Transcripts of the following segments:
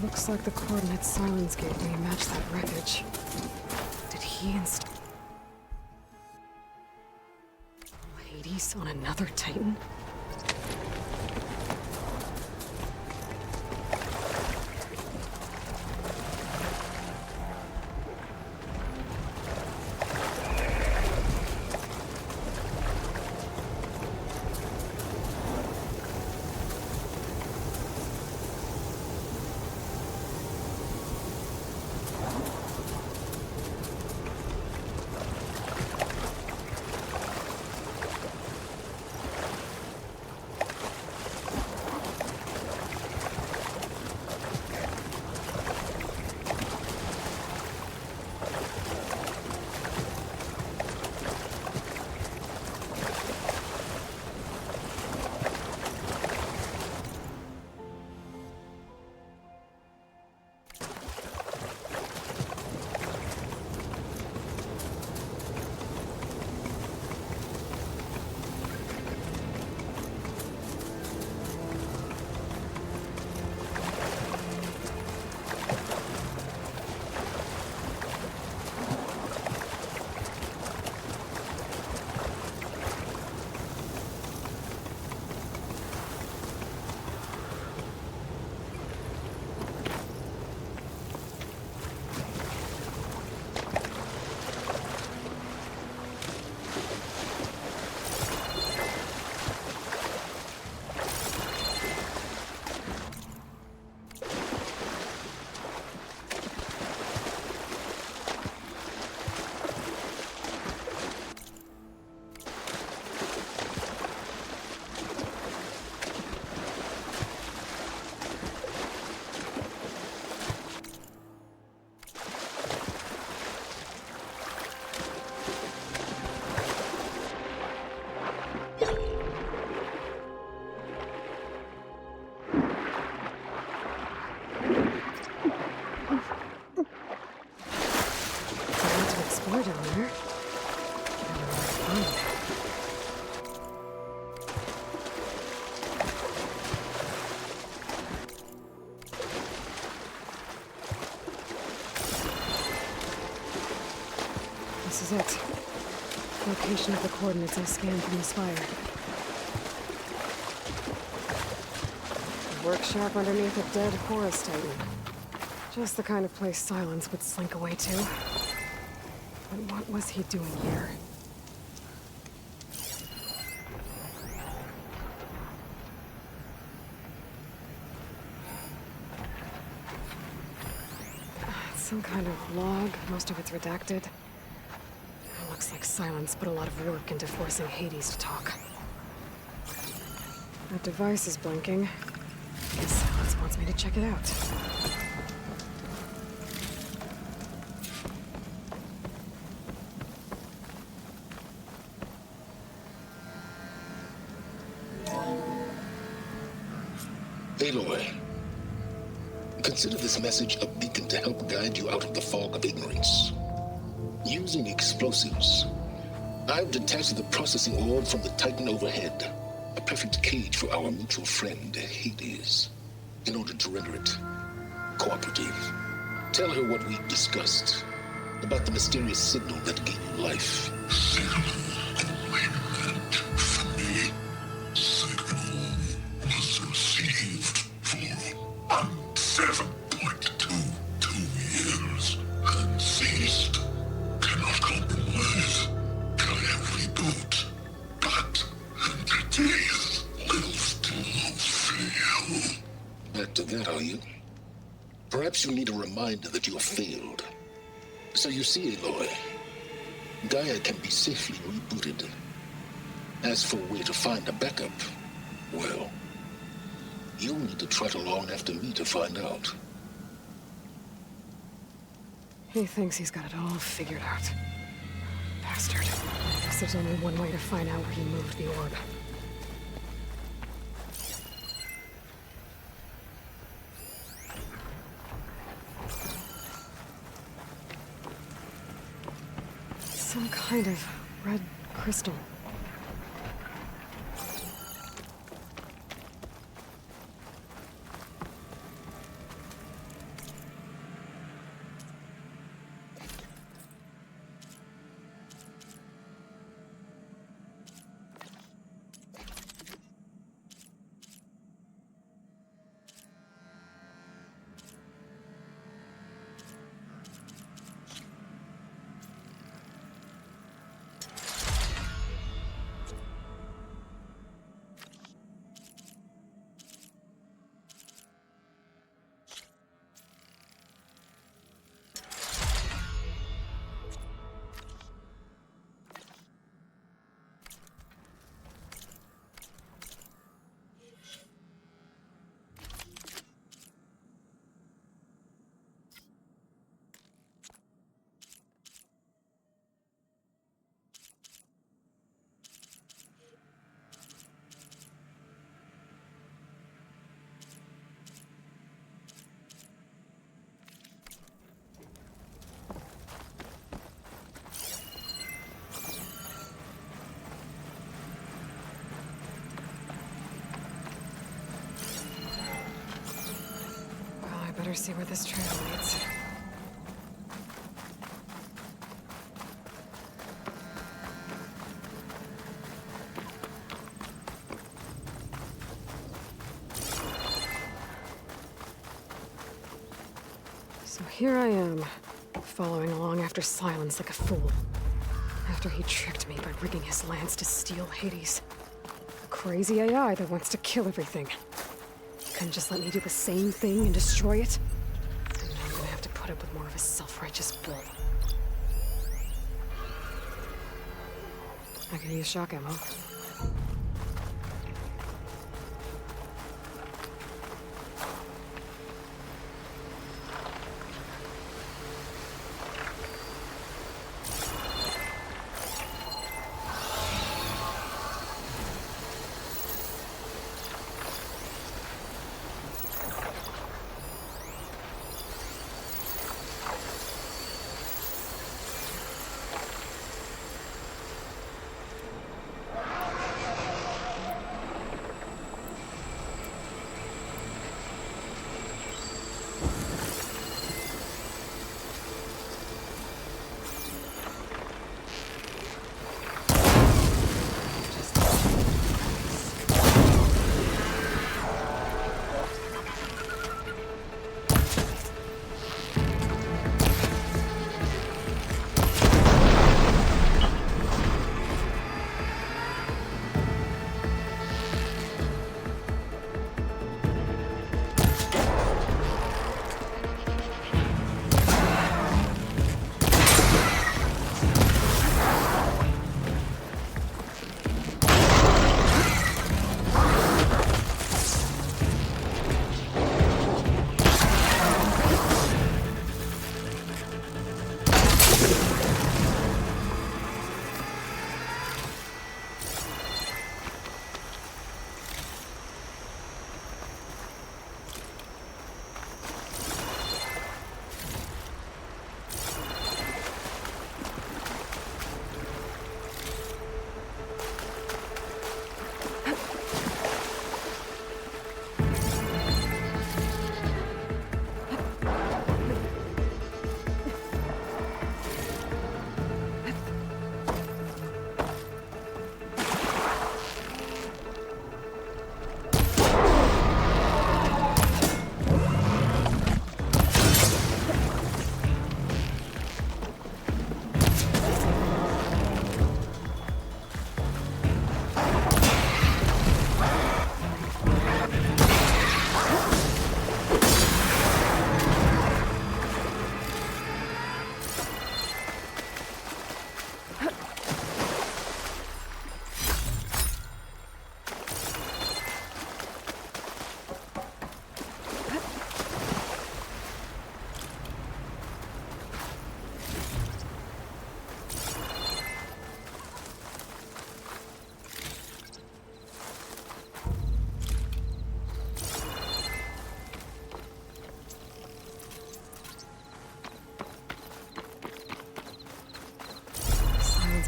Looks like the coordinates Silence gave me match that wreckage. Did he install Hades on another Titan? This is it. Location of the coordinates I scanned from the spire. A workshop underneath a dead forest titan. Just the kind of place Silence would slink away to. But what was he doing here? Some kind of log, most of it's redacted. Looks like Silence put a lot of work into forcing Hades to talk. That device is blinking. Guess Silence wants me to check it out. Aloy, consider this message a beacon to help guide you out of the fog of ignorance. Using explosives, I've detached the processing orb from the Titan overhead, a perfect cage for our mutual friend, Hades, in order to render it cooperative. Tell her what we discussed about the mysterious signal that gave you life. Signal only meant for me. Signal was received for 7.22 years and ceased. Cannot compromise. Can reboot. But entities will still fail. Back to that, are you? Perhaps you need a reminder that you have failed. So you see, Aloy, Gaia can be safely rebooted. As for where to find a backup, well, you'll need to trot along after me to find out. He thinks he's got it all figured out. Bastard. Guess there's only one way to find out where he moved the orb. Some kind of red crystal. Better see where this trail leads. So here I am, following along after Silence like a fool. After he tricked me by rigging his lance to steal Hades. A crazy AI that wants to kill everything. Couldn't just let me do the same thing and destroy it? And now I'm gonna have to put up with more of his self-righteous bull. I can use shock ammo.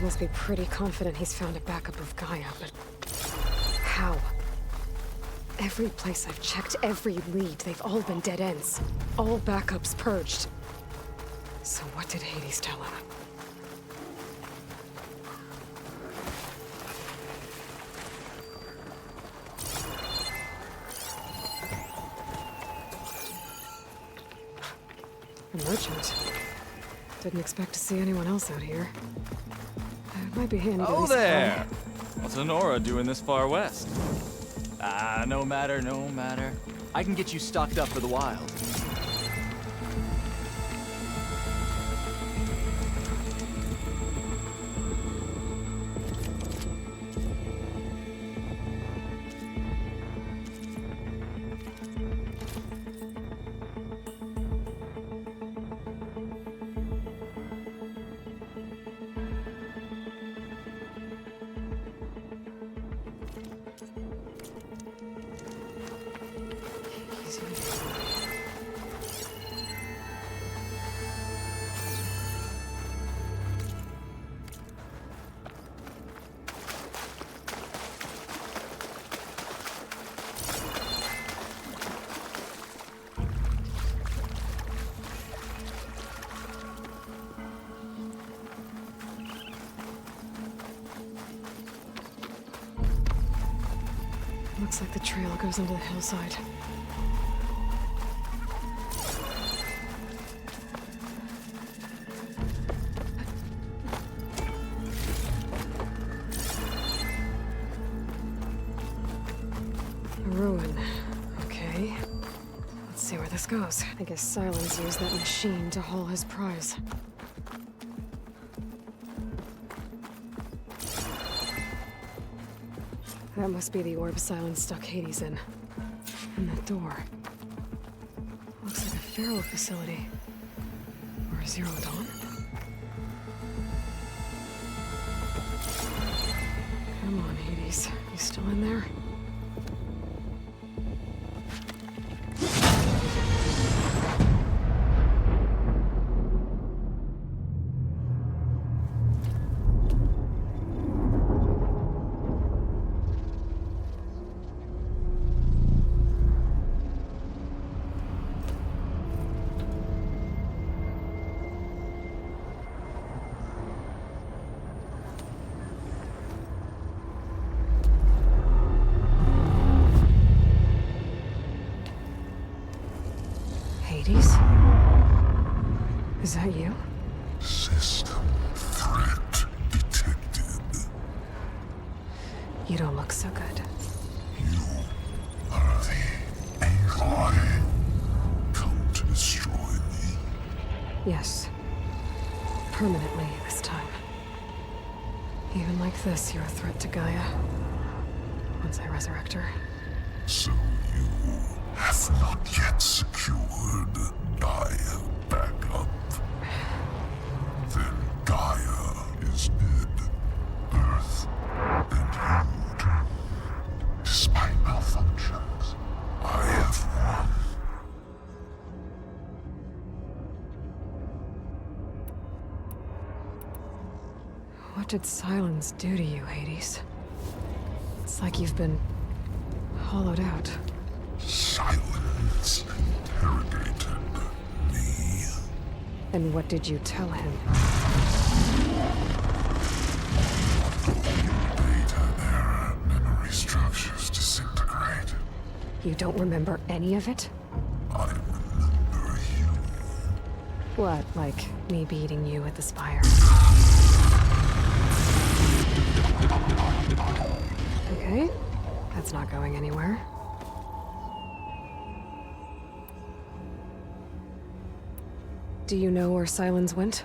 Must be pretty confident he's found a backup of Gaia, but how? Every place I've checked, every lead, they've all been dead ends. All backups purged. So what did Hades tell him? A merchant. Didn't expect to see anyone else out here. It might be handy to Oh resupply. there! What's Honora doing this far west? No matter, no matter. I can get you stocked up for the wild. Looks like the trail goes into the hillside. A ruin. Okay. Let's see where this goes. I guess Silence used that machine to haul his prize. That must be the orb Silence stuck Hades in. And that door. Looks like a feral facility. Or a Zero Dawn. Come on, Hades. You still in there? Hades? Is that you? System threat detected. You don't look so good. You are the Aloy. Come to destroy me. Yes. Permanently this time. Even like this, you're a threat to Gaia. Once I resurrect her. So you have not yet secured Gaia back up. Then Gaia is dead. Earth and you. Despite malfunctions, I have won. What did Silence do to you, Hades? It's like you've been hollowed out. Silence interrogated me. And what did you tell him? Data error, memory structures disintegrate. You don't remember any of it? I remember you. What, like me beating you at the spire? Okay, that's not going anywhere. Do you know where Silence went?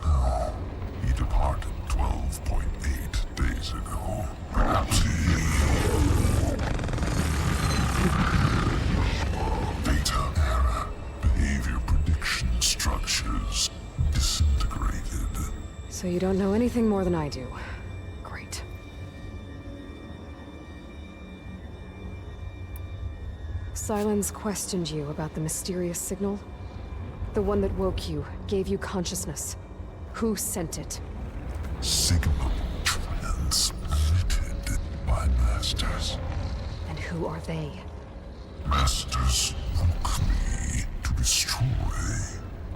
No, he departed 12.8 days ago. Perhaps he... Data error, behavior prediction structures disintegrated. So you don't know anything more than I do. Great. Silence questioned you about the mysterious signal? The one that woke you, gave you consciousness. Who sent it? Signal transmitted by masters. And who are they? Masters woke me to destroy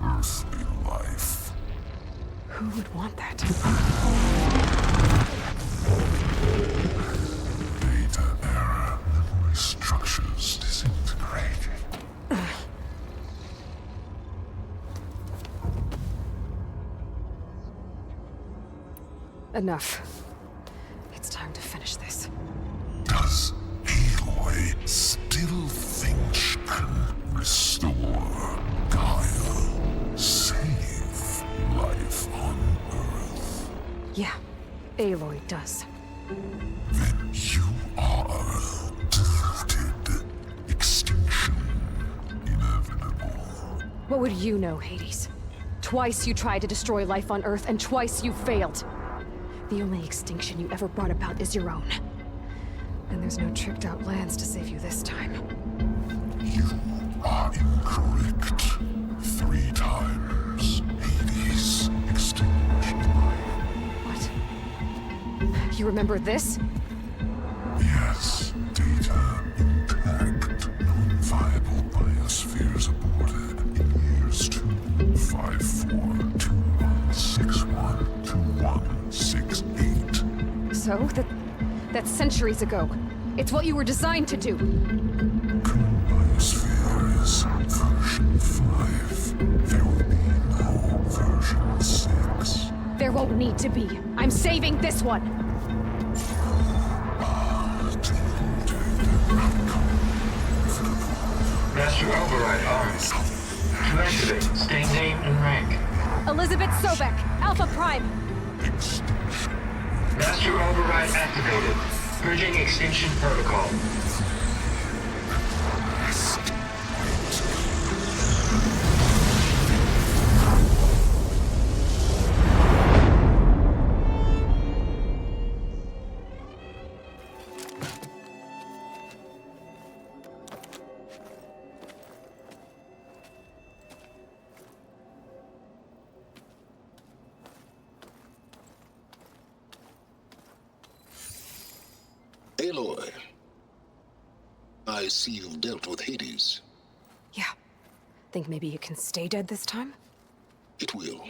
earthly life. Who would want that? Data error, memory structures disintegrated. Enough. It's time to finish this. Does Aloy still think she can restore Gaia? Save life on Earth? Yeah, Aloy does. Then you are deluded. Extinction inevitable. What would you know, Hades? Twice you tried to destroy life on Earth, and twice you failed. The only extinction you ever brought about is your own. And there's no tricked-out lands to save you this time. You are incorrect. 3 times. Hades extinguished life. What? You remember this? Yes, data intact. Non-viable biospheres aborted in years 2154, 2161, 2168. So? That's centuries ago. It's what you were designed to do. Biosphere is version 5. There will be no version 6. There won't need to be. I'm saving this one. Master override armed. To activate, state name and rank. Elizabeth Sobek, Alpha Prime. Master override activated. Purging extinction protocol. Aloy, I see you've dealt with Hades. Yeah. Think maybe you can stay dead this time? It will.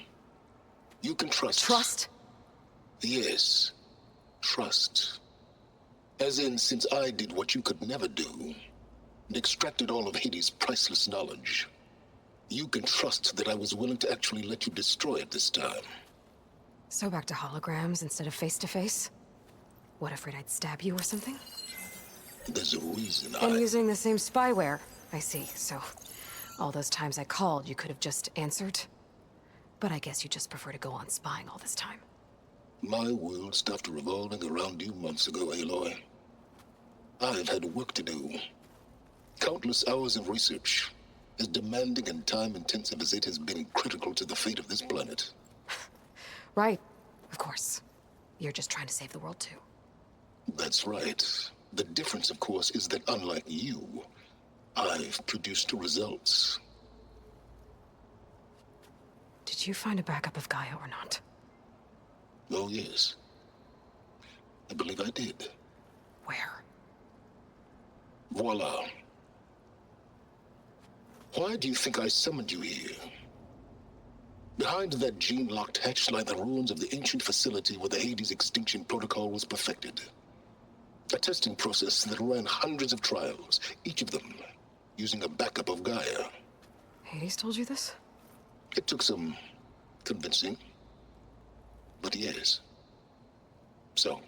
You can trust. Trust? Yes. Trust. As in, since I did what you could never do, and extracted all of Hades' priceless knowledge, you can trust that I was willing to actually let you destroy it this time. So back to holograms instead of face-to-face? What, afraid I'd stab you or something? There's a reason And using the same spyware. I see, so all those times I called, you could have just answered? But I guess you just prefer to go on spying all this time. My world stopped revolving around you months ago, Aloy. I've had work to do. Countless hours of research, as demanding and time-intensive as it has been critical to the fate of this planet. Right, of course. You're just trying to save the world too. That's right. The difference, of course, is that unlike you, I've produced results. Did you find a backup of Gaia or not? Oh, yes. I believe I did. Where? Voila. Why do you think I summoned you here? Behind that gene-locked hatch lie the ruins of the ancient facility where the Hades extinction protocol was perfected. A testing process that ran hundreds of trials, each of them using a backup of Gaia. Hades told you this? It took some convincing, but yes. So,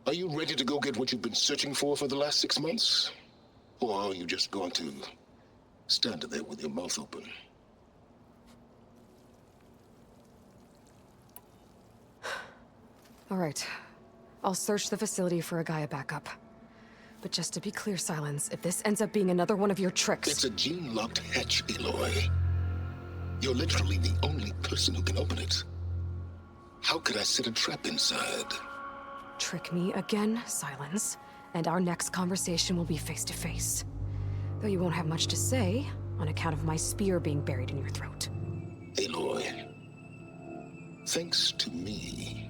are you ready to go get what you've been searching for the last 6 months? Or are you just going to stand there with your mouth open? All right. I'll search the facility for a Gaia backup. But just to be clear, Silence, if this ends up being another one of your tricks... It's a gene-locked hatch, Aloy. You're literally the only person who can open it. How could I set a trap inside? Trick me again, Silence, and our next conversation will be face-to-face. Though you won't have much to say, on account of my spear being buried in your throat. Aloy, thanks to me,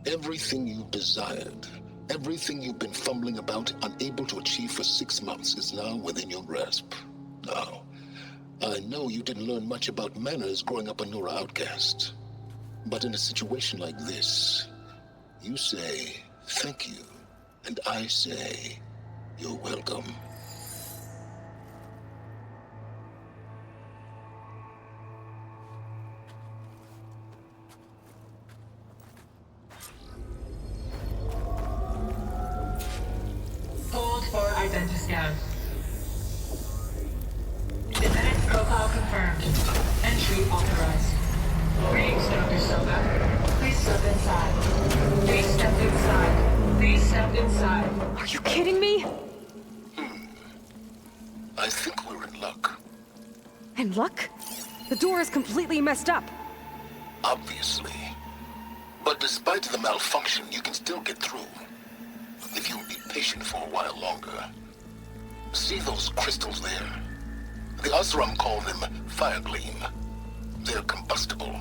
everything you've desired, everything you've been fumbling about, unable to achieve for 6 months, is now within your grasp. Now, I know you didn't learn much about manners growing up a Nora outcast. But in a situation like this, you say, thank you, and I say, you're welcome. Hold for identiscan. Genetic profile confirmed. Entry authorized. Greetings, Dr. Silva. Please step inside. Please step inside. Please step inside. Are you kidding me? I think we're in luck. In luck? The door is completely messed up. Obviously. But despite the malfunction, you can still get through. If you'll be patient for a while longer. See those crystals there? The Osram call them fire gleam. They're combustible.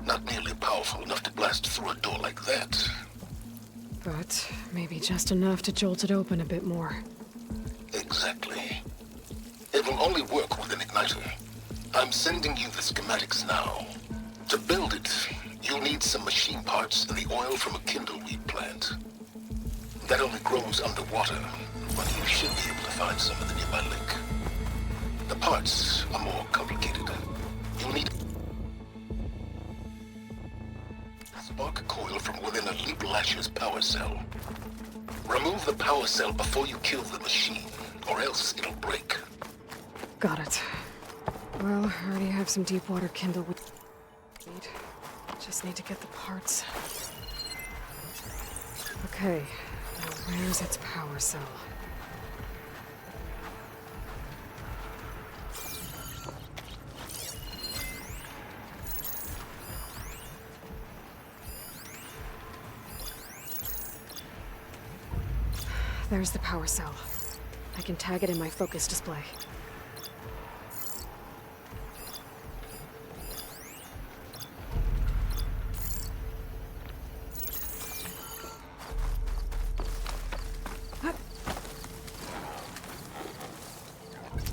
Not nearly powerful enough to blast through a door like that. But maybe just enough to jolt it open a bit more. Exactly. It will only work with an igniter. I'm sending you the schematics now. To build it, you'll need some machine parts and the oil from a kindleweed plant. That only grows underwater, but you should be able to find some in the nearby lake. The parts are more complicated. You'll need a spark coil from within a Leap Lasher's power cell. Remove the power cell before you kill the machine, or else it'll break. Got it. Well, I already have some deep water kindle with... Just need to get the parts. Okay, now where's its power cell? There's the power cell. I can tag it in my focus display.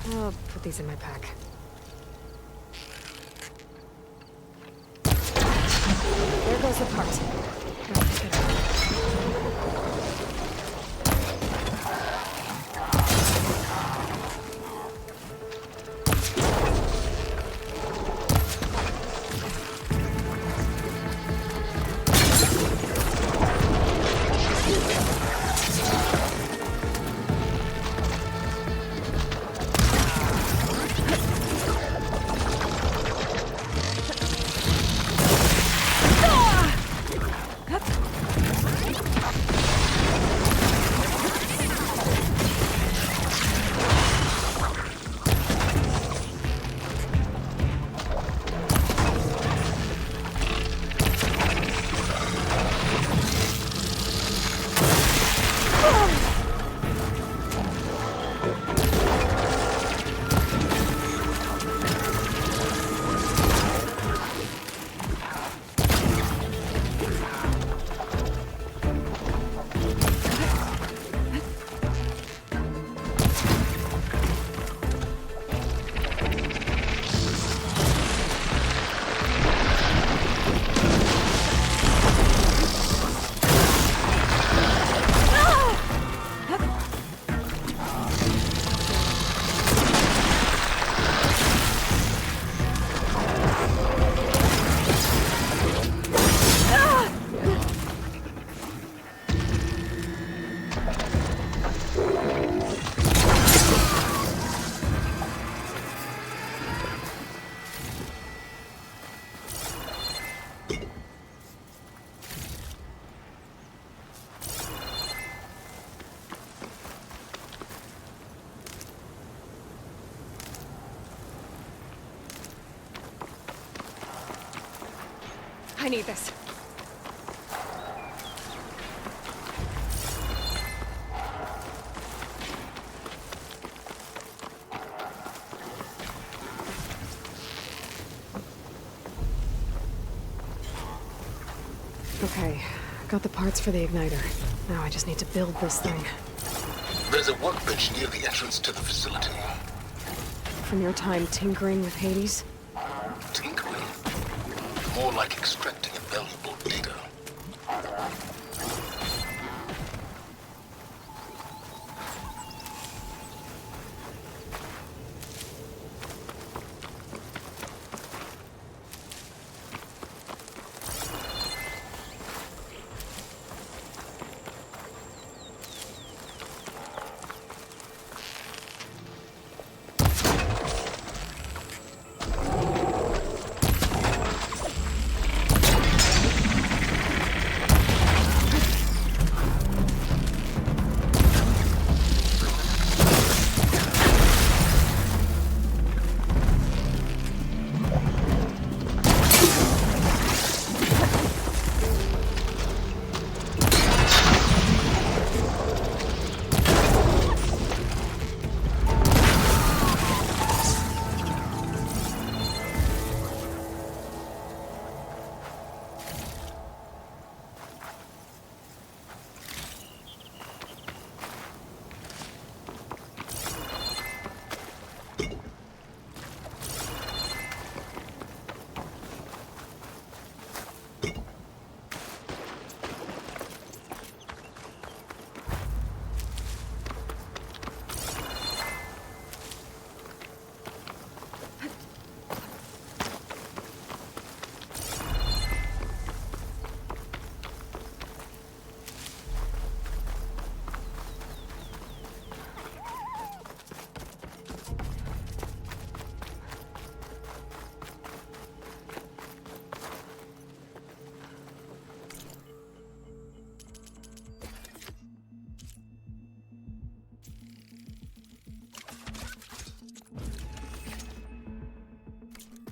I'll put these in my pack. There goes the part. Gotta pick it up. I need this. Okay, got the parts for the igniter. Now I just need to build this thing. There's a workbench near the entrance to the facility. From your time tinkering with Hades? Tinkering? More like extracting valuable data.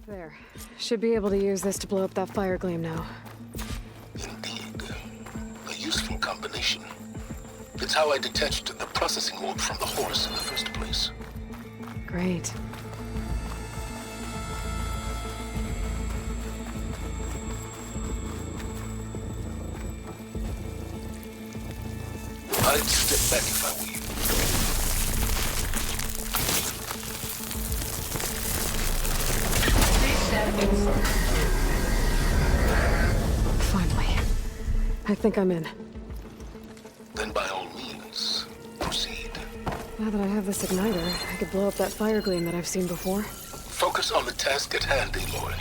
There. Should be able to use this to blow up that fire gleam now. Indeed. A useful combination. It's how I detached the processing orb from the horse in the first place. Great. I'd step back if I were you. Finally. I think I'm in. Then by all means, proceed. Now that I have this igniter, I could blow up that fire gleam that I've seen before. Focus on the task at hand, Aloy.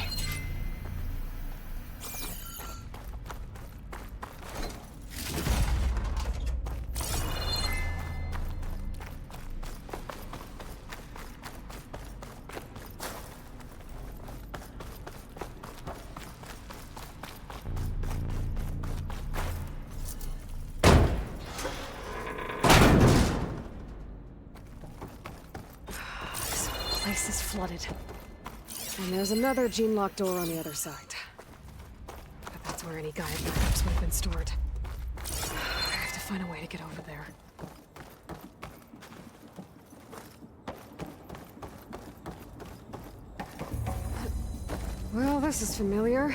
Place is flooded. And there's another gene-locked door on the other side. But that's where any Gaia backups would have been stored. I have to find a way to get over there. Well, this is familiar.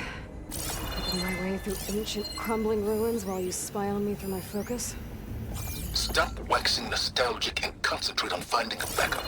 Making my way through ancient, crumbling ruins while you spy on me through my focus. Stop waxing nostalgic and concentrate on finding a backup.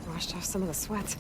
Washed off some of the sweat.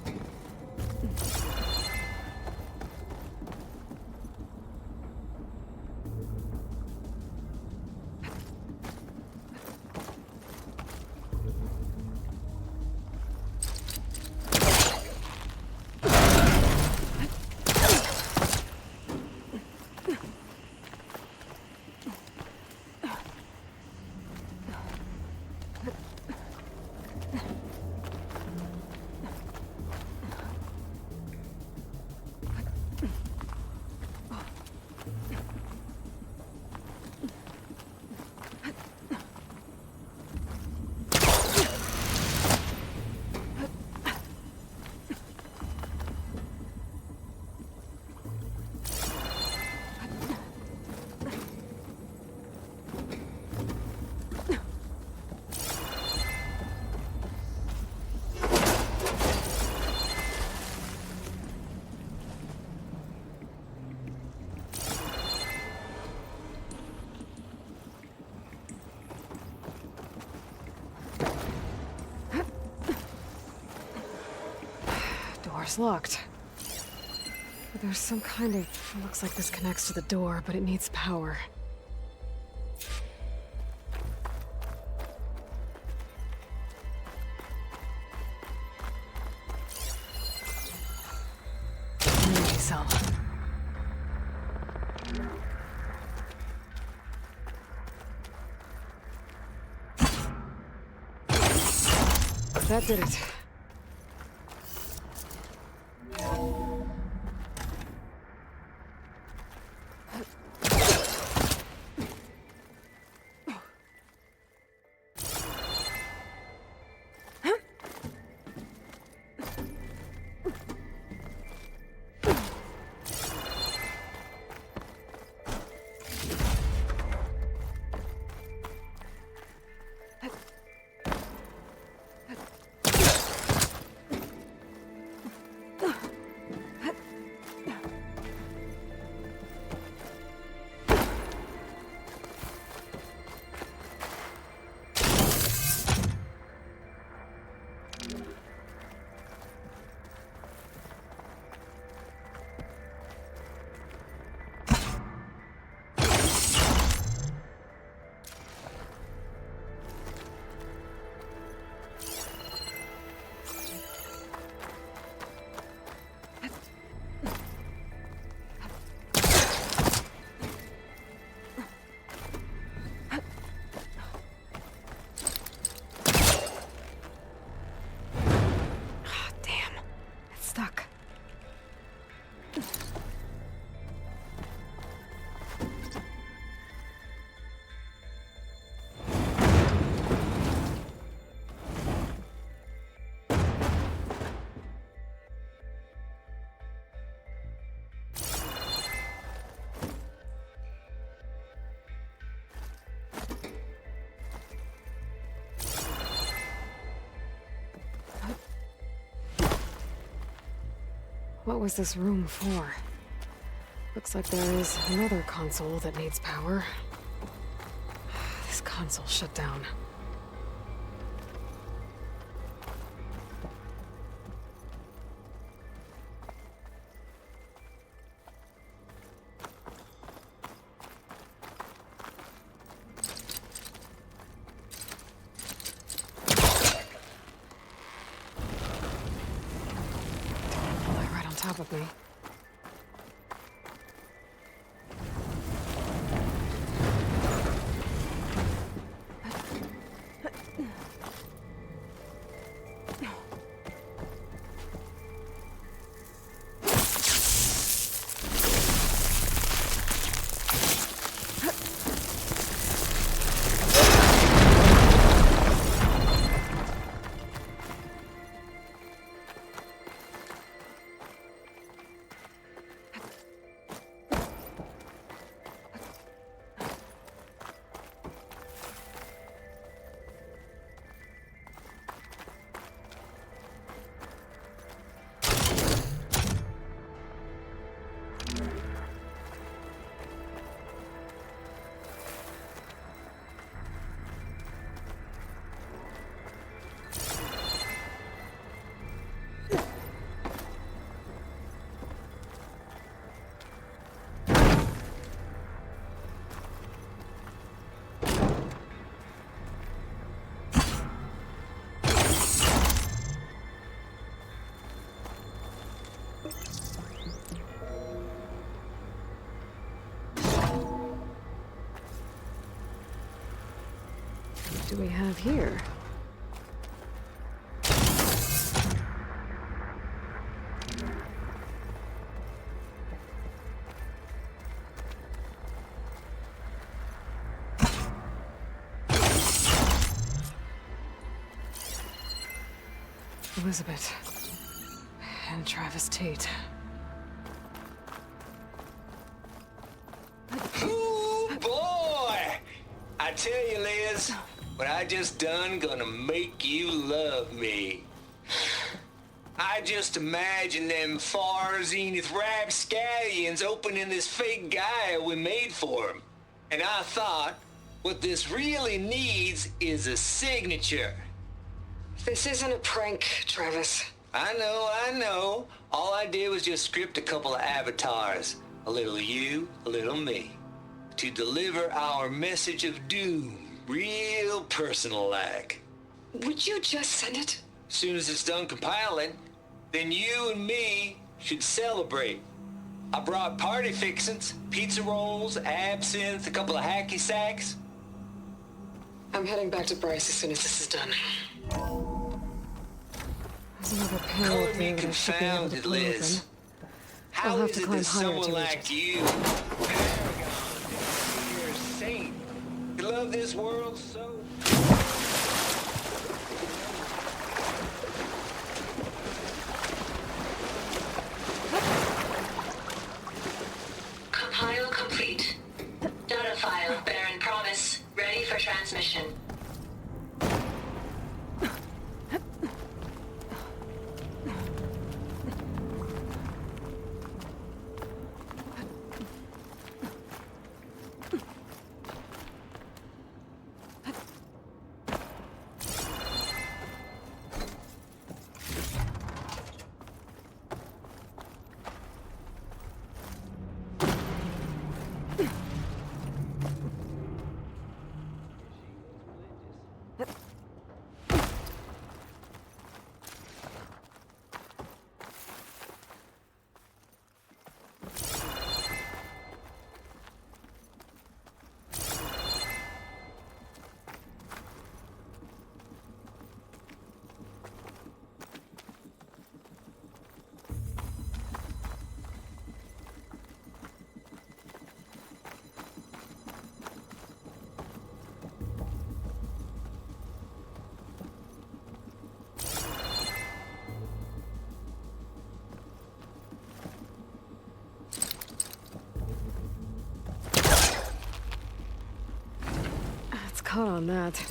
Door's locked. There's some kind of... Looks like this connects to the door, but it needs power. Energy cell. That did it. What was this room for? Looks like there is another console that needs power. This console shut down. Top of me. What do we have here? Elizabeth and Travis Tate. Ooh, boy! I tell you, Liz, what I just done gonna make you love me. I just imagine them far zenith rapscallions opening this fake guy we made for him. And I thought, what this really needs is a signature. This isn't a prank, Travis. I know. All I did was just script a couple of avatars. A little you, a little me. To deliver our message of doom. Real personal-like. Would you just send it? Soon as it's done compiling, then you and me should celebrate. I brought party fixins, pizza rolls, absinthe, a couple of hacky sacks. I'm heading back to Bryce as soon as this is done. There's another panel Color up me there that I should be able to confounded, pull Liz. open. How I'll have is to it climb that higher someone to reach like it. you, paragon, you're a saint, you love this world so... Compile complete. Data file, Baron Promise, ready for transmission. Caught on that.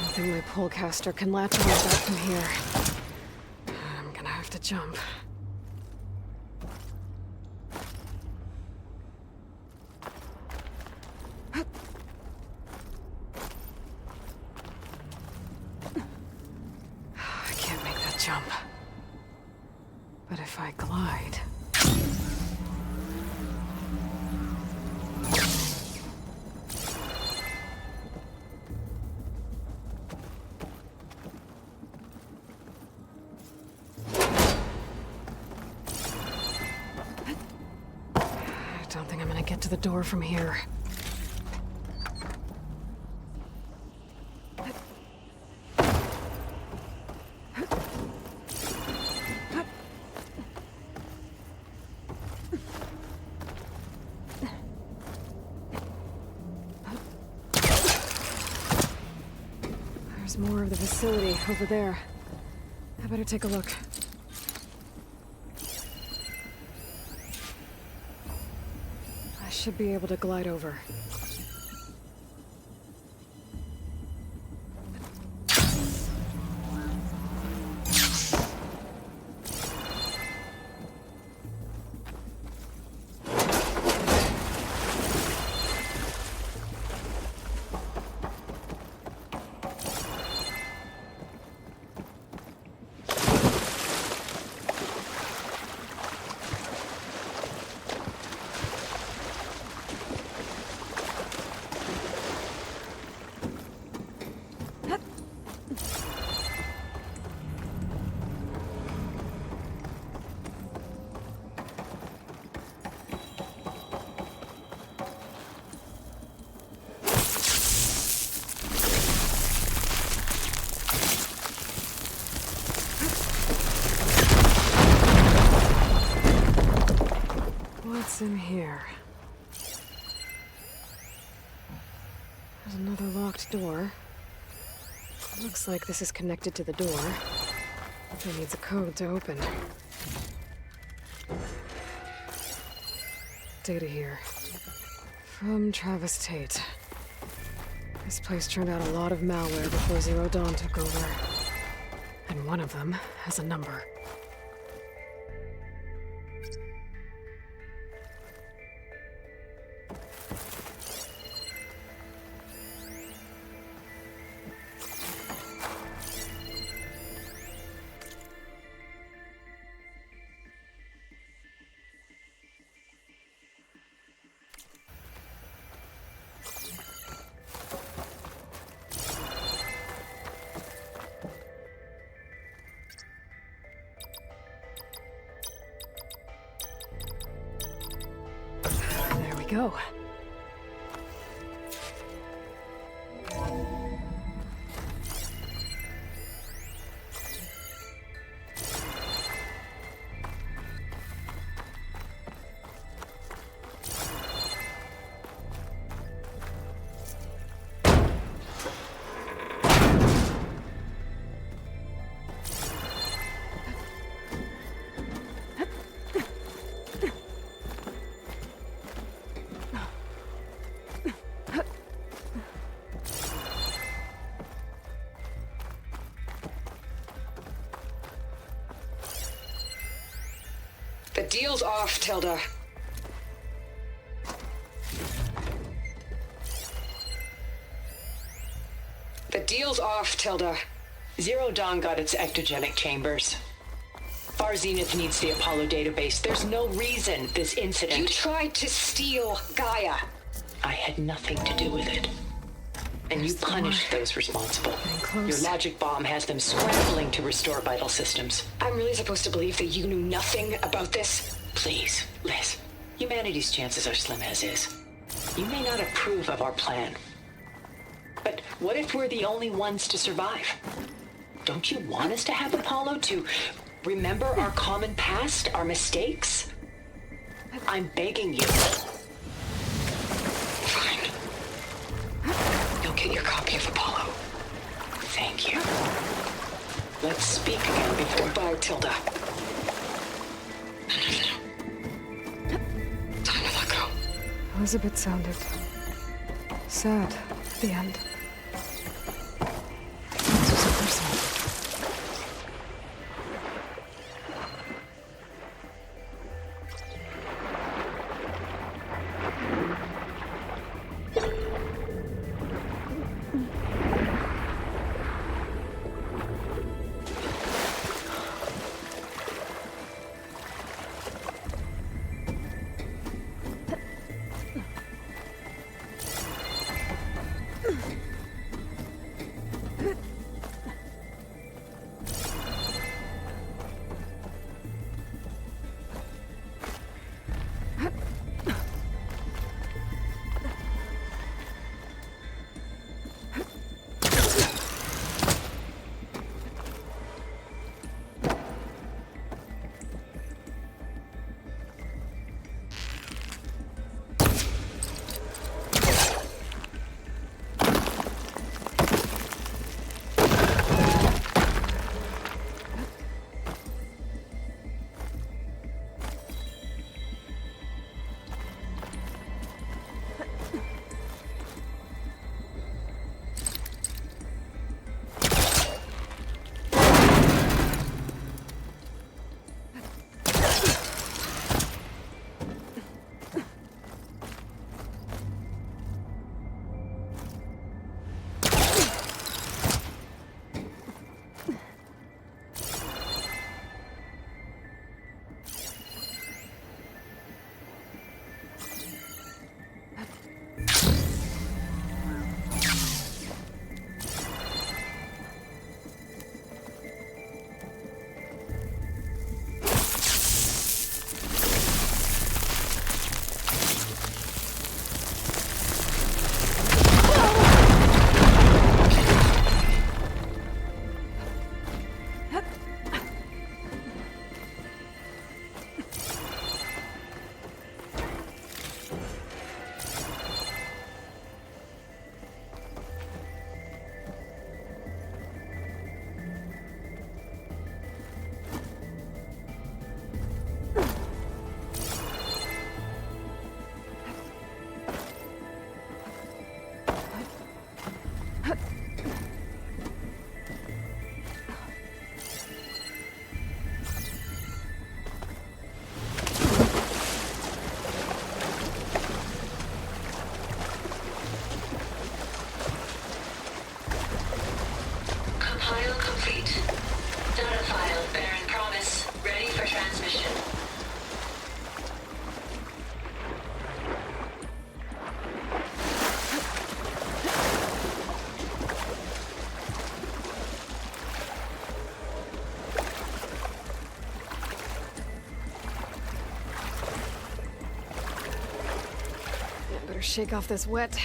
I think my polecaster can latch on that from here. I'm gonna have to jump. I can't make that jump. But if I glide... to the door from here. There's more of the facility over there. I better take a look. I should be able to glide over. What's in here? There's another locked door. Looks like this is connected to the door. It needs a code to open. Data here. From Travis Tate. This place turned out a lot of malware before Zero Dawn took over. And one of them has a number. There we go. The deal's off, Tilda. The deal's off, Tilda. Zero Dawn got its ectogenic chambers. Far Zenith needs the Apollo database. There's no reason this incident... You tried to steal Gaia. I had nothing to do with it. And you punished those responsible. Your logic bomb has them scrambling to restore vital systems. I'm really supposed to believe that you knew nothing about this? Please, Liz. Humanity's chances are slim as is. You may not approve of our plan. But what if we're the only ones to survive? Don't you want us to have Apollo to remember our common past, our mistakes? I'm begging you. Fine. You'll get your copy of Apollo. Thank you. Let's speak again before... Goodbye, Tilda. Time to let go. Elizabeth sounded sad at the end. This was personal. Better shake off this wet.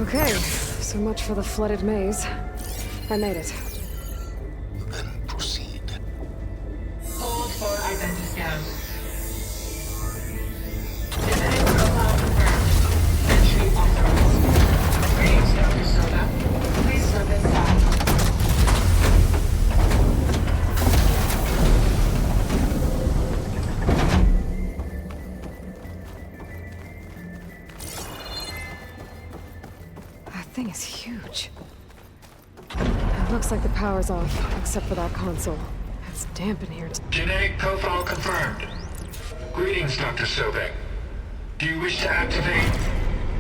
Okay, so much for the flooded maze. I made it. Then proceed. Hold for identity scan. Genetic profile confirmed. Entry authorized. Greetings, Dr. Soda. Please step inside. That thing is huge. It looks like the power's off, except for that console. It's damp in here. Genetic profile confirmed. Greetings, Dr. Sobek. Do you wish to activate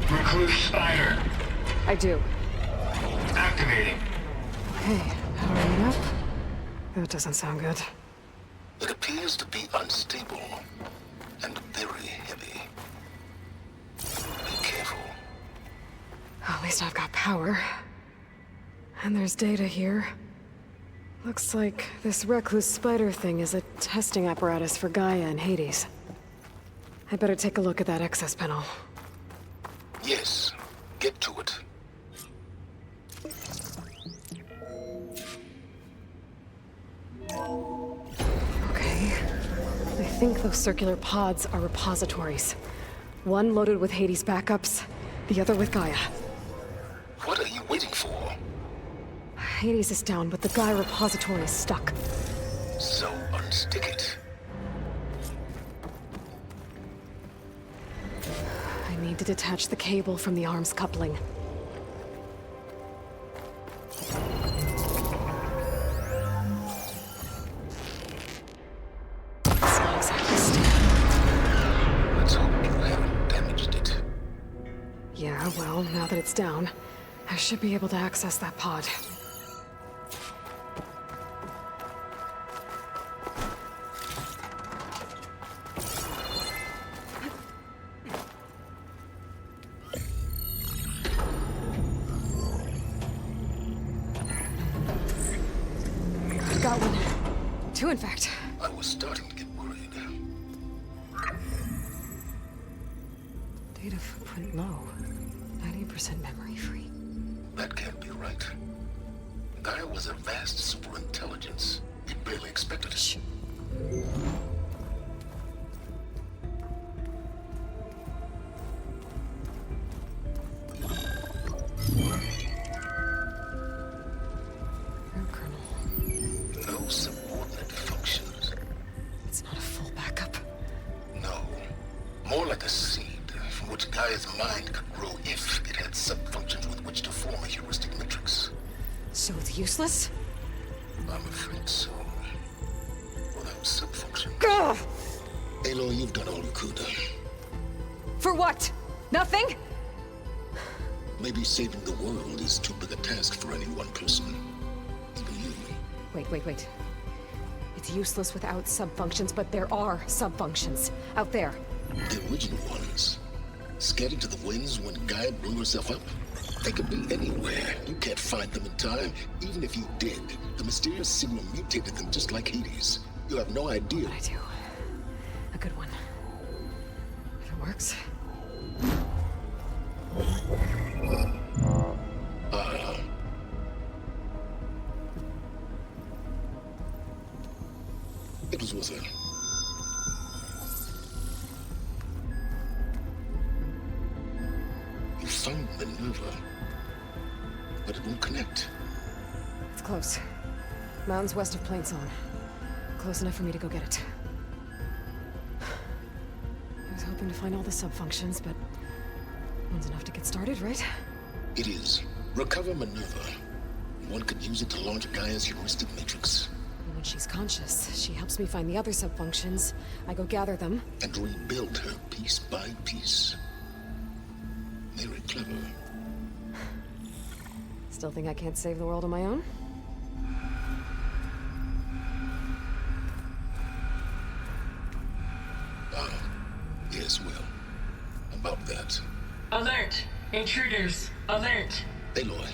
Recluse Spider? I do. Activating. Okay, powering up. That doesn't sound good. It appears to be unstable and very heavy. Be careful. At least I've got power. And there's data here. Looks like this recluse spider thing is a testing apparatus for Gaia and Hades. I better take a look at that access panel. Yes, get to it. Okay. I think those circular pods are repositories. One loaded with Hades backups, the other with Gaia. What are you waiting for? Hades is down, but the Gaia repository is stuck. So unstick it. I need to detach the cable from the arms coupling. It's not exactly stable. Let's hope you haven't damaged it. Yeah, well, now that it's down, I should be able to access that pod. I've got one. Two, in fact. I was starting to get worried. Data footprint low. 90% memory free. That can't be right. Gaia was a vast superintelligence. We barely expected it. Shh. No subordinate functions. It's not a full backup. No. More like a seed from which Gaia's mind could grow if it had sub-functions with which to form a heuristic matrix. So it's useless? I'm afraid so. Without sub-function. Gah! Aloy, you've done all you could. For what? Nothing? Maybe saving the world is too big a task for any one person. Even you. Wait. It's useless without subfunctions, but there are subfunctions out there. The original ones. Scattered to the winds when Gaia blew herself up? They could be anywhere. You can't find them in time. Even if you did, the mysterious signal mutated them just like Hades. You have no idea. But I do. A good one. If it works. It was worth it. You found Minerva, but it won't connect. It's close. Mountains west of Plainsong. Close enough for me to go get it. I was hoping to find all the subfunctions, but Sounds enough to get started, right? It is. Recover Minerva. One could use it to launch Gaia's heuristic matrix. And when she's conscious, she helps me find the other subfunctions. I go gather them. And rebuild her piece by piece. Very clever. Still think I can't save the world on my own? Yes, well. About that. Alert! Intruders! Alert! Aloy,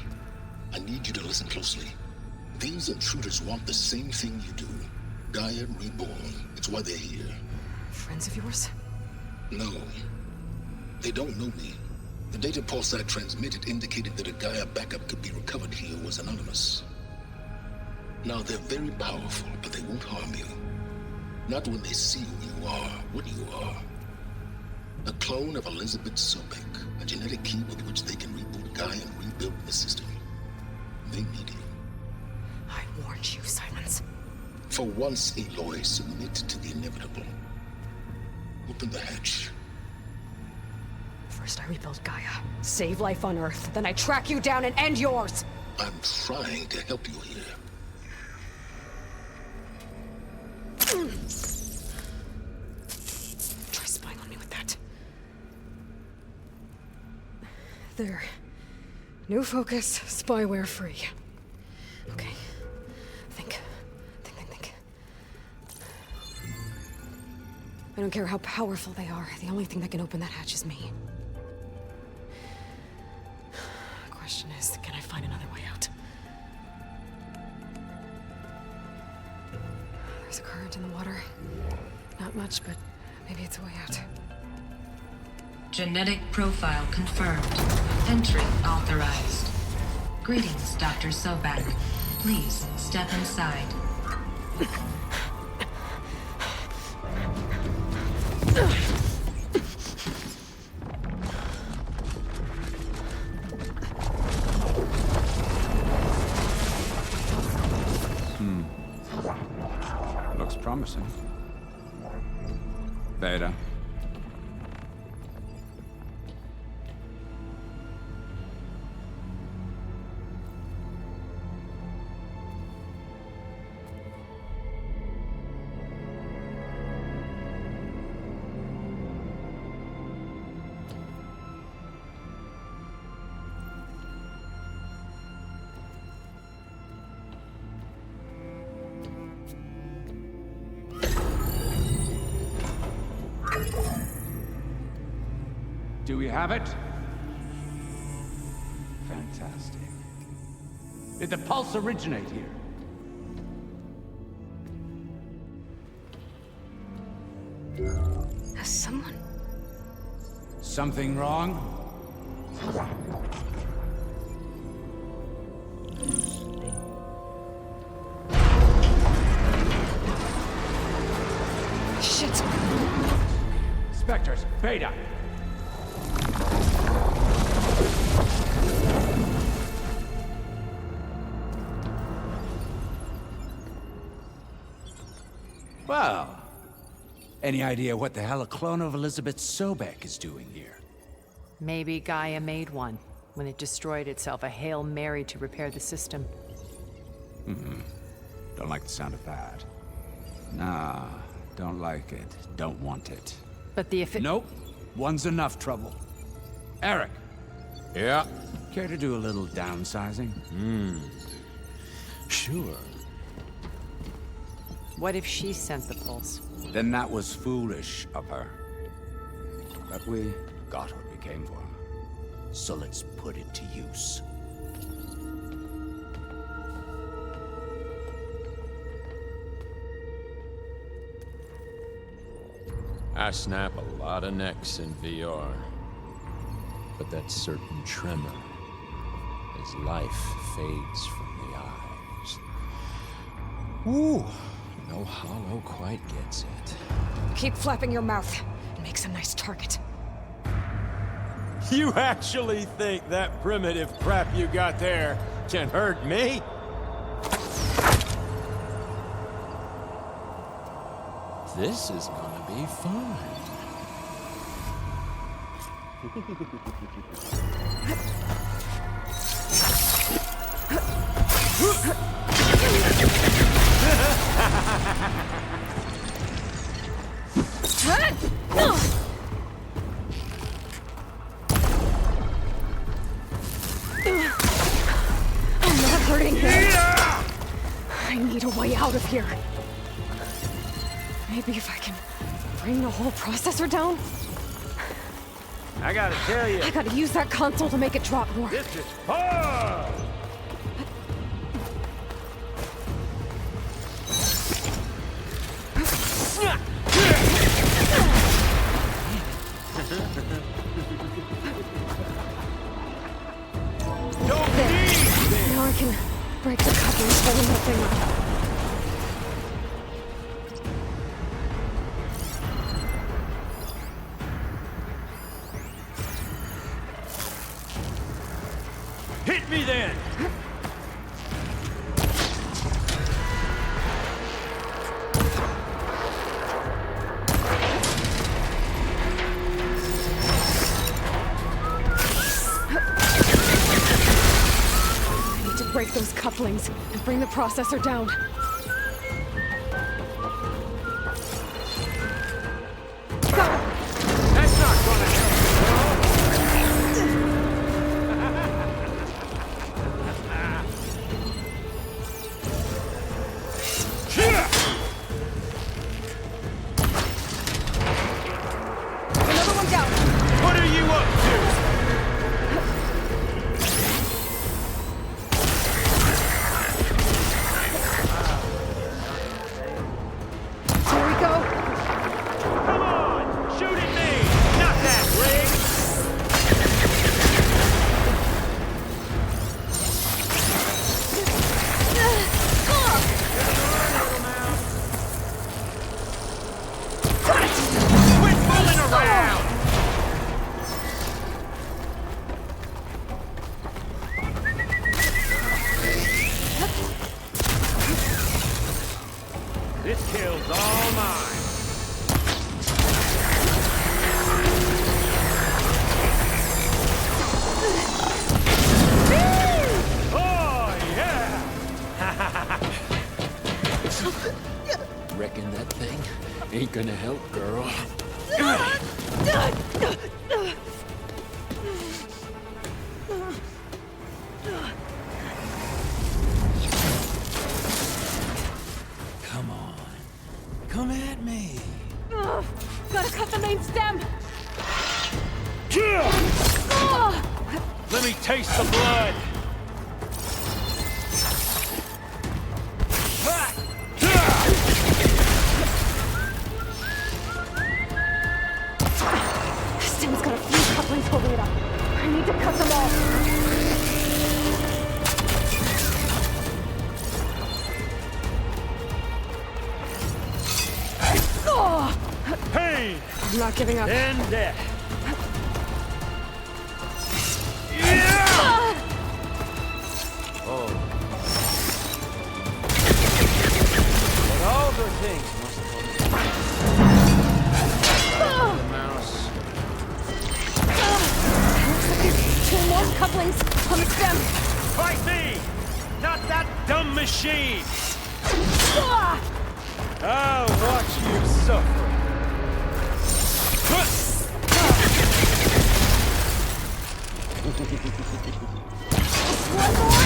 I need you to listen closely. These intruders want the same thing you do. Gaia reborn. It's why they're here. Friends of yours? No. They don't know me. The data pulse I transmitted indicated that a Gaia backup could be recovered here was anonymous. Now, they're very powerful, but they won't harm you. Not when they see who you are, what you are. A clone of Elizabeth Sobek, a genetic key with which they can reboot Gaia and rebuild the system. They need you. I warned you, Silence. For once, Aloy, submit to the inevitable. Open the hatch. First I rebuild Gaia, save life on Earth, then I track you down and end yours! I'm trying to help you here. Try spying on me with that. There. New focus, spyware free. Okay. Think. I don't care how powerful they are. The only thing that can open that hatch is me. The question is, can I find another way out? There's a current in the water. Not much, but maybe it's a way out. Genetic profile confirmed. Entry authorized. Greetings, Dr. Sobek. Please step inside. Looks promising. Beta. Do we have it? Fantastic. Did the pulse originate here? Has someone... Something wrong? Shit! Spectres, Beta! Well, any idea what the hell a clone of Elizabeth Sobek is doing here? Maybe Gaia made one when it destroyed itself, a Hail Mary to repair the system. Don't like the sound of that. Nah, don't like it. Don't want it. But the Nope. One's enough trouble. Eric. Yeah? Care to do a little downsizing? Sure. What if she sent the pulse? Then that was foolish of her. But we got what we came for. So let's put it to use. I snap a lot of necks in VR. But that certain tremor as life fades from the eyes. Ooh, no hollow quite gets it. Keep flapping your mouth. It makes a nice target. You actually think that primitive crap you got there can hurt me? This is gonna be fun. I'm not hurting him. I need a way out of here. Maybe if I can bring the whole processor down? I gotta tell you, I gotta use that console to make it drop more. this is hard! Now I can break the couplings holding that thing up. Hit me then! I need to break those couplings and bring the processor down. That's not gonna help! Another one down. What are you up to? Here we go. Come on! Shoot at me! Not that rig! Quit fooling around! This kill's all mine. Oh, yeah! Reckon that thing ain't gonna help, girl. Come on. Come at me. Gotta cut the main stem. Let me taste the blood. This stem's got a few couplings holding it up. I need to cut them all. Pain I'm not giving up. and death. Oh. But all good things must come. The mouse. Looks like there's two more couplings on the stem. Fight me! Not that dumb machine! I'll watch you suffer. One more.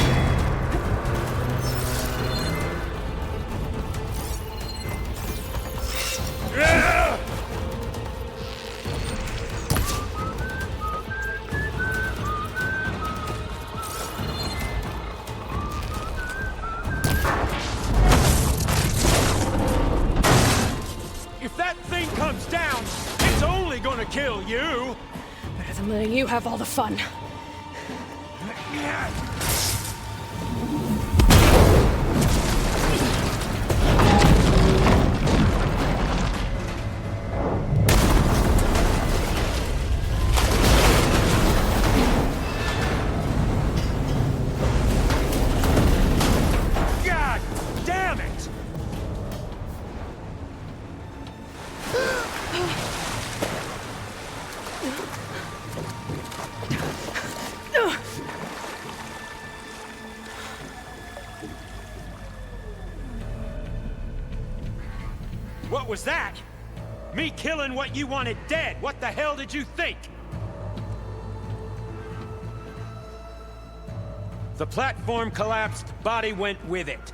If that thing comes down, it's only gonna kill you! Better than letting you have all the fun. God damn it! What was that? Me killing what you wanted dead. What the hell did you think? The platform collapsed, body went with it.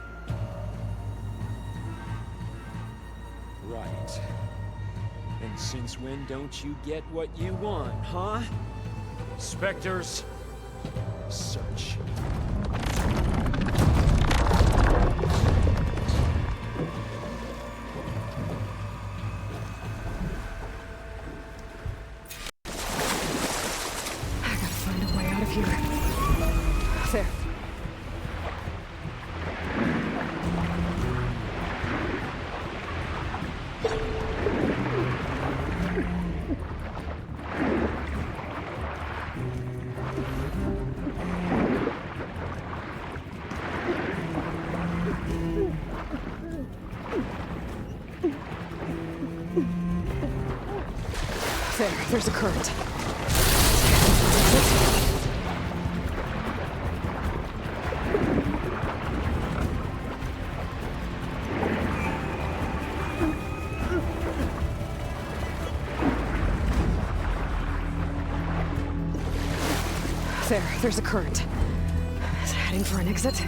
Right. And since when don't you get what you want, huh? Spectres, search. I gotta find a way out of here. There. There's a current. There's a current. Is it heading for an exit?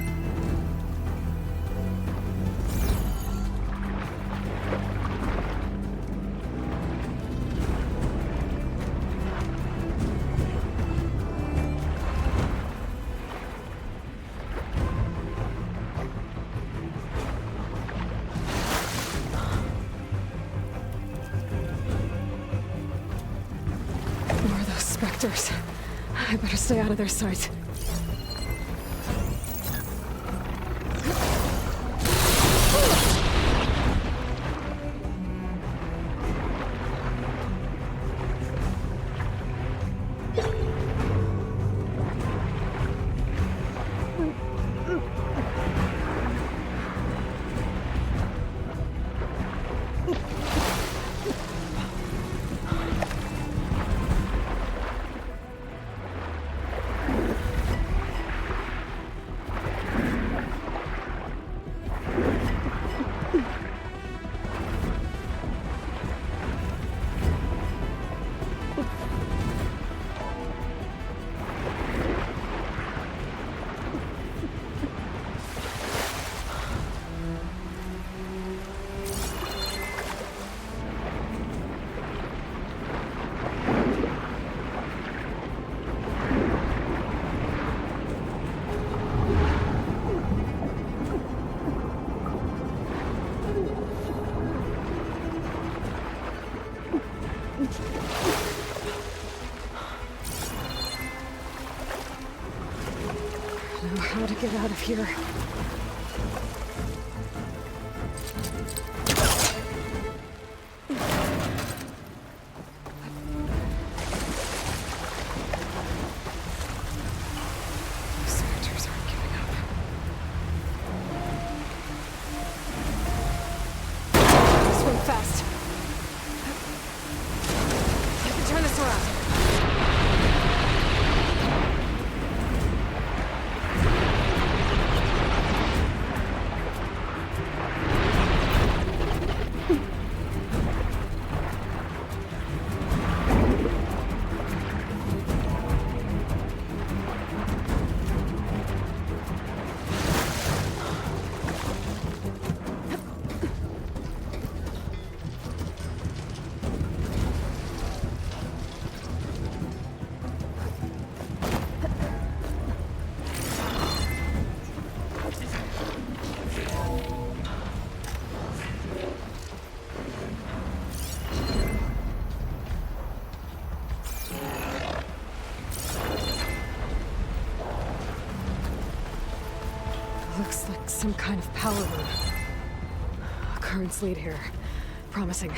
More of those specters. I better stay out of their sight. Know how to get out of here. Spectres aren't giving up. Swing fast. I can turn this around. Looks like some kind of power room. Currents lead here. Promising.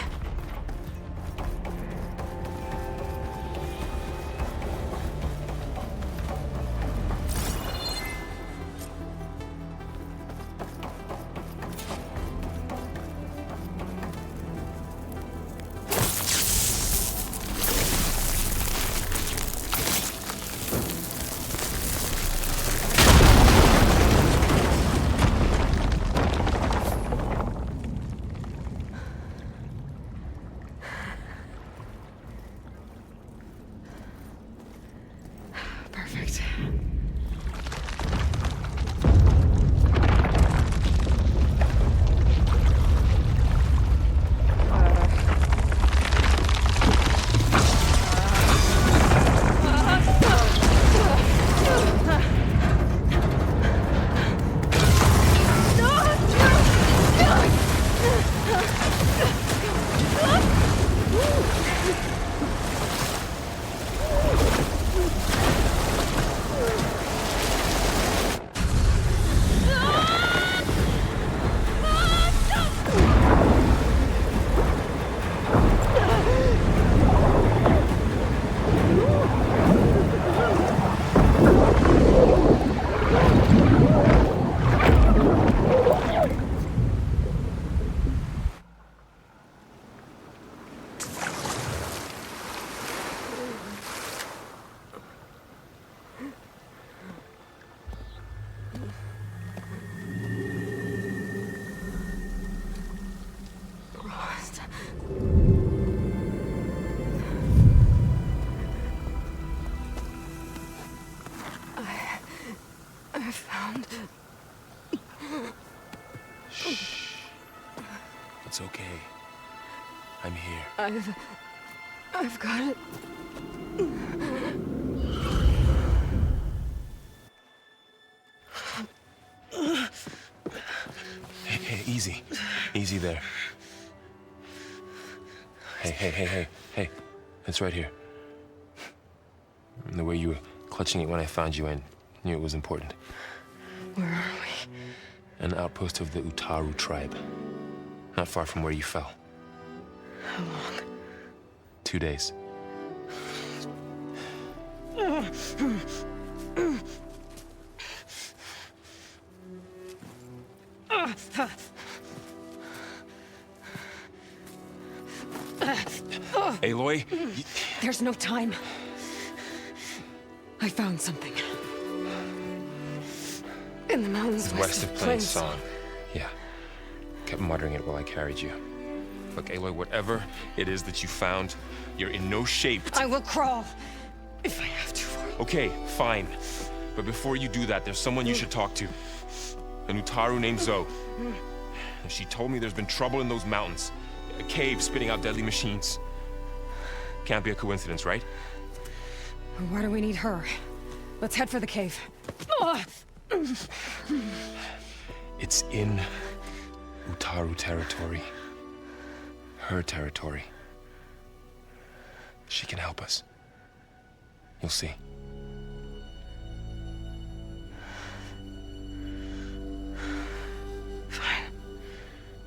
I found... Shh. It's okay. I'm here. I've got it. Hey, easy. Easy there. Hey. It's right here. The way you were clutching it when I found you, I knew it was important. Where are we? An outpost of the Utaru tribe. Not far from where you fell. How long? 2 days. Aloy? There's no time. I found something. In the mountains West of Plain Song. Yeah. Kept muttering it while I carried you. Look, Aloy, whatever it is that you found, you're in no shape to... I will crawl, if I have to. Okay, fine. But before you do that, there's someone you should talk to. An Utaru named Zoe. And she told me there's been trouble in those mountains. A cave spitting out deadly machines. Can't be a coincidence, right? Why do we need her? Let's head for the cave. It's in Utaru territory. Her territory. She can help us. You'll see. Fine.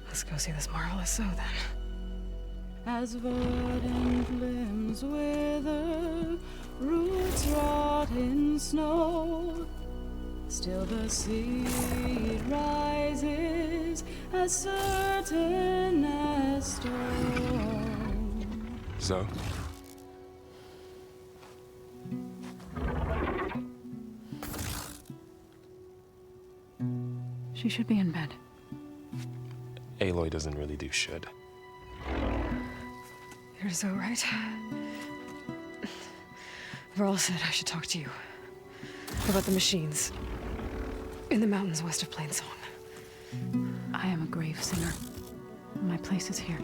Let's go see this marvelous Zoe then. As verdant limbs wither, roots rot in snow, still the seed rises as certain as stone. Zoe? She should be in bed. Aloy doesn't really do should. You're Zoe, right? Varl said I should talk to you about the machines in the mountains west of Plain Song. I am a grave singer. My place is here.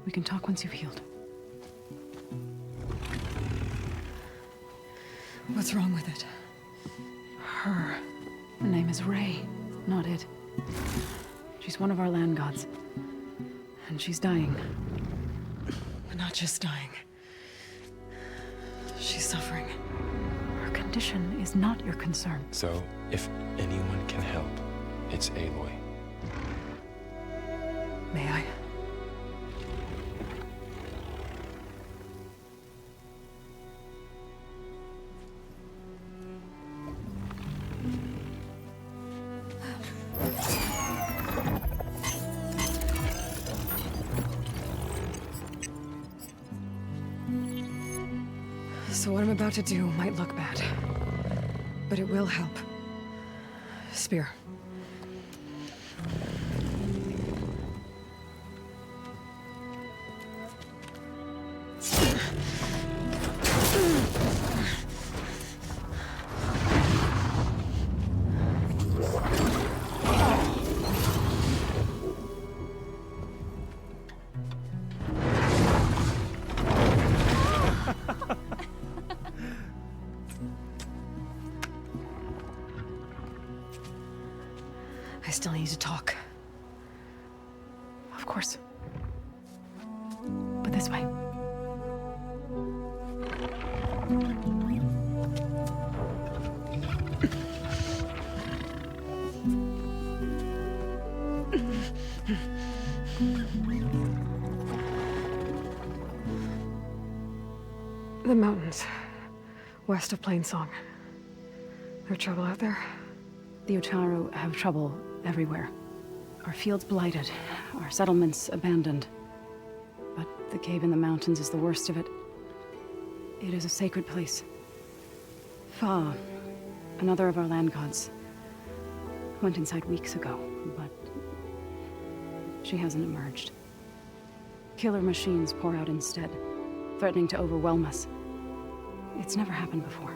We can talk once you've healed. What's wrong with it? Her. The name is Ray, not it. She's one of our land gods. And she's dying. But not just dying. She's suffering. Her condition is not your concern. So, if anyone can help, it's Aloy. May I? So what I'm about to do might look bad, but it will help. Spear. I still need to talk. Of course. But this way. The mountains, west of Plain Song. There's trouble out there? The Utaru have trouble everywhere. Our fields blighted, our settlements abandoned. But the cave in the mountains is the worst of it. It is a sacred place. Far, Another of our land gods. Went inside weeks ago, but she hasn't emerged. Killer machines pour out instead, threatening to overwhelm us. It's never happened before.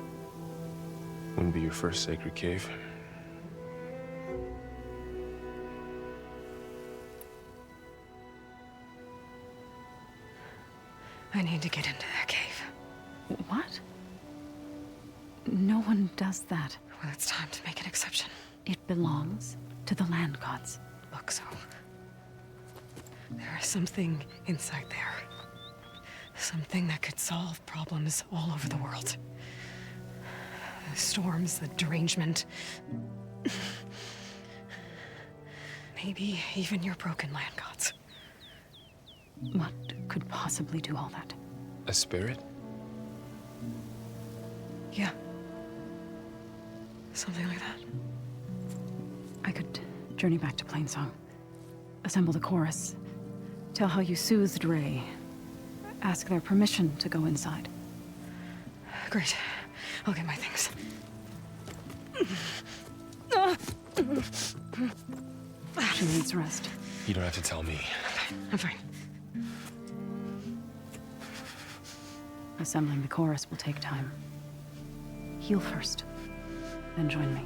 Wouldn't be your first sacred cave. I need to get into that cave. What? No one does that. Well, it's time to make an exception. It belongs to the land gods. Look, so... there is something inside there. Something that could solve problems all over the world. The storms, the derangement. Maybe even your broken land gods. What could possibly do all that? A spirit? Yeah. Something like that. I could journey back to Plainsong. Assemble the chorus. Tell how you soothed Ray. Ask their permission to go inside. Great. I'll get my things. She needs rest. You don't have to tell me. I'm fine. Assembling the chorus will take time. Heal first, then join me.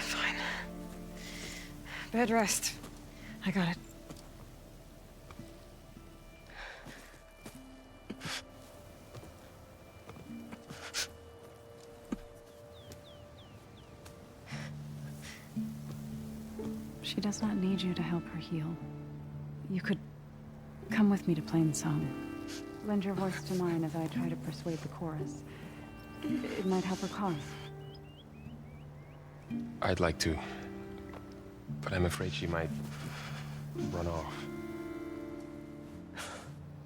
Fine. Bed rest. I got it. She does not need you to help her heal. You could come with me to Plainsong. Lend your voice to mine as I try to persuade the chorus. It might help her cause. I'd like to, but I'm afraid she might run off.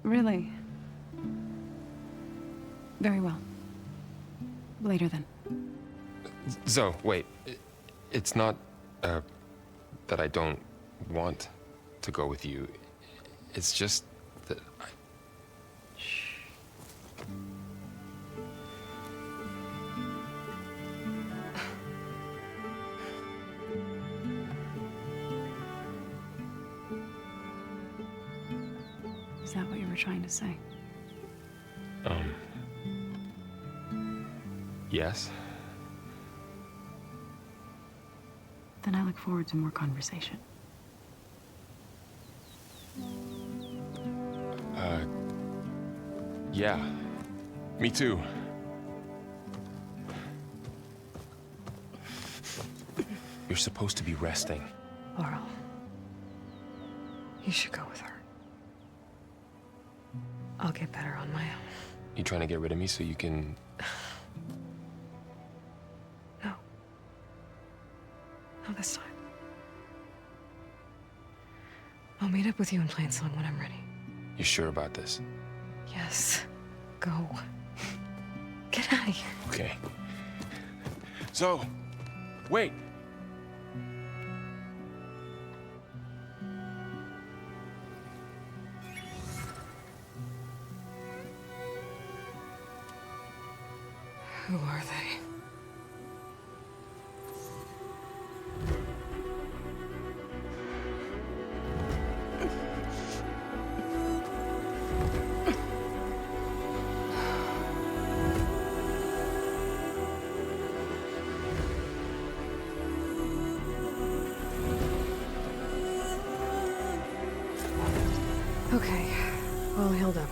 Really? Very well. Later then. Zoe, wait. It's not, that I don't want to go with you. It's just that I... Shh. Is that what you were trying to say? Yes? Then I look forward to more conversation. Yeah. Me too. You're supposed to be resting. Laurel. You should go with her. I'll get better on my own. You trying to get rid of me so you can... No. Not this time. I'll meet up with you in Plainsong when I'm ready. You sure about this? Yes. Go. Get out of here. Okay. Zoe, wait! Who are they? Okay, all healed up.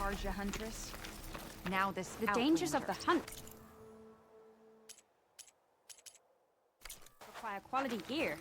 Karja Huntress. Now this The dangers of the hunt require quality gear.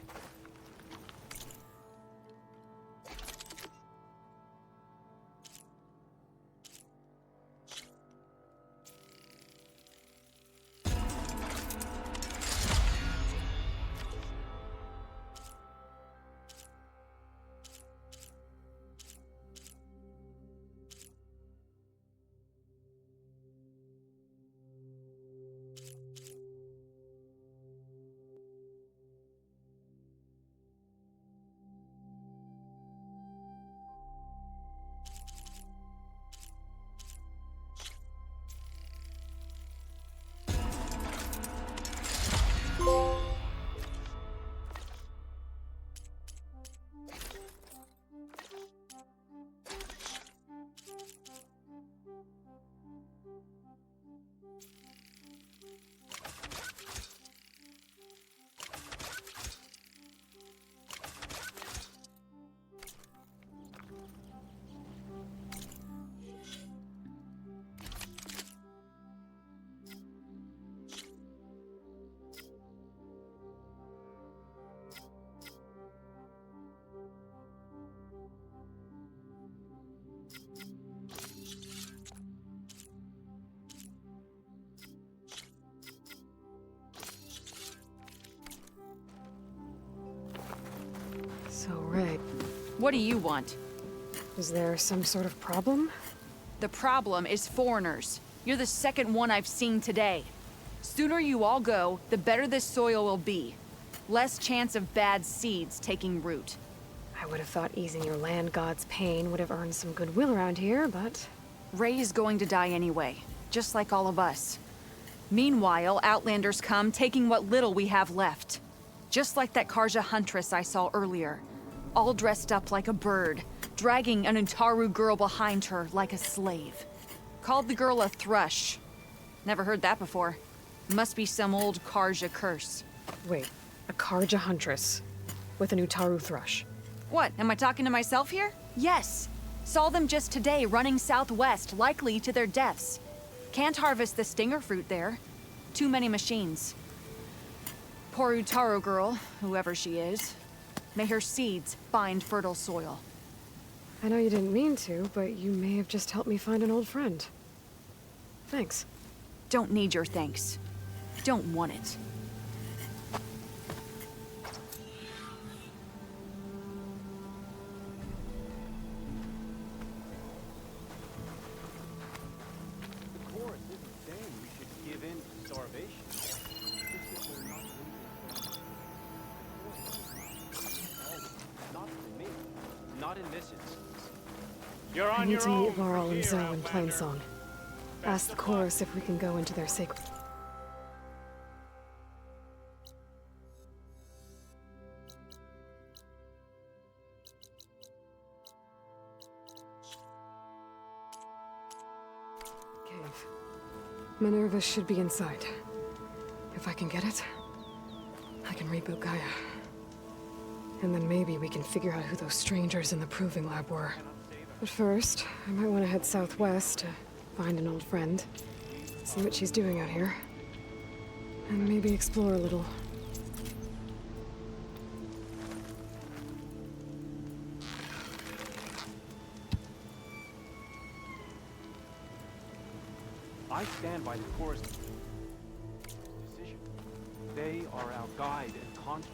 So, Ray, What do you want? is there some sort of problem? The problem is foreigners. You're the second one I've seen today. Sooner you all go, the better this soil will be. Less chance of bad seeds taking root. I would have thought easing your land god's pain would have earned some goodwill around here, but... Ray is going to die anyway, just like all of us. Meanwhile, Outlanders come, taking what little we have left. Just like that Karja Huntress I saw earlier. All dressed up like a bird, dragging an Utaru girl behind her like a slave. Called the girl a thrush. Never heard that before. Must be some old Karja curse. Wait, a Karja Huntress with an Utaru thrush. What, am I talking to myself here? Yes. Saw them just today running southwest, likely to their deaths. Can't harvest the stinger fruit there. Too many machines. Poor Utaru girl, whoever she is. May her seeds find fertile soil. I know you didn't mean to, but you may have just helped me find an old friend. Thanks. Don't need your thanks. Don't want it. The chorus isn't saying we should give in to starvation. It's that we're not not for me. Not in this instance. You're I on need your to own. meet Varl and here, Zoe in Outlander. Plainsong. Ask the chorus if we can go into their sacred... Cave. Minerva should be inside. If I can get it, I can reboot Gaia. And then maybe we can figure out who those strangers in the proving lab were. But first, I might want to head southwest to find an old friend. See what she's doing out here. And maybe explore a little. I stand by the chorus decision. They are our guide and conscience.